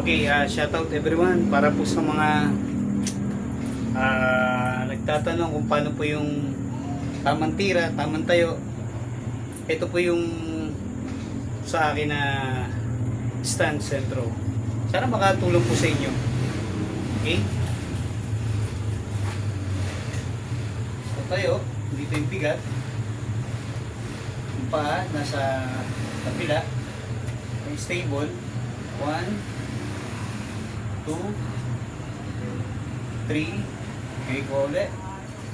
Okay, shoutout everyone para po sa mga nagtatanong kung paano po yung tamang tira, tamang tayo. Ito po yung sa akin na stand sentro. Sana makatulong po sa inyo. Okay? So tayo, dito yung bigat. Yung paa nasa kapila. Yung stable. 1, 2, 3. Okay, ko ulit. 1,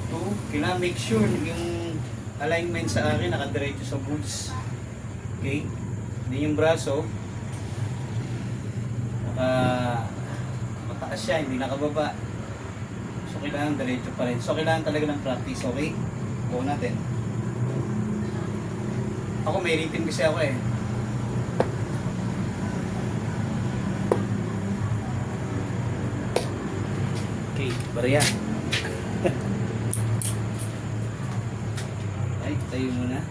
2. Kailangan make sure yung alignment sa akin nakadiretso sa boots. Okay? Hindi yung braso mataas siya, hindi nakababa. So kailangan diretso pa rin. So kailangan talaga ng practice. Okay? Go natin. Ako may rhythm kasi ako eh. Okay, barya. Ay, tayo muna.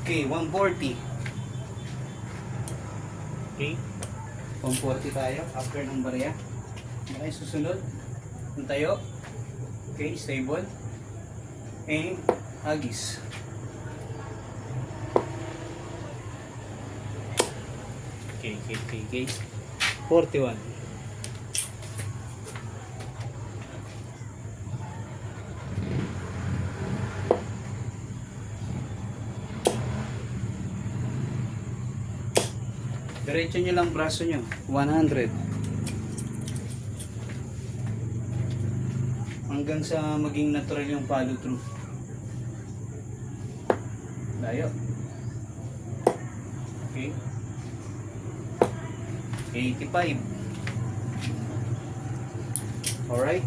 Okay, 140. Okay. 140 tayo after ng barya. Okay, susunod. Yung tayo. Okay, stable. And agis. Okay. 41. Diretso nyo lang braso nyo. 100. Hanggang sa maging natural yung follow through. Layo. Okay. 85. Alright.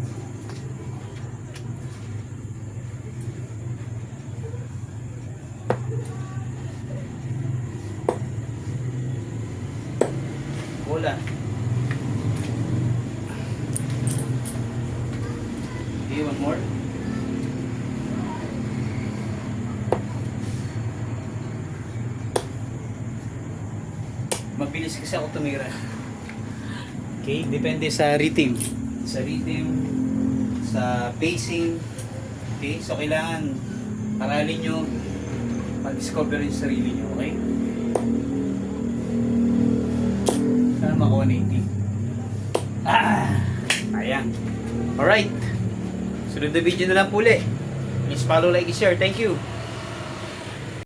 Bola. Okay, one more. Mabilis kasi ako tumira. Okay, depende sa rhythm. Sa rhythm, sa pacing. Okay, so kailangan aralin nyo, pag-discover yung sarili nyo, okay? Sana maka 180. Ayan. Alright. Sunod na video na lang po ulit. Please follow, like, share. Thank you.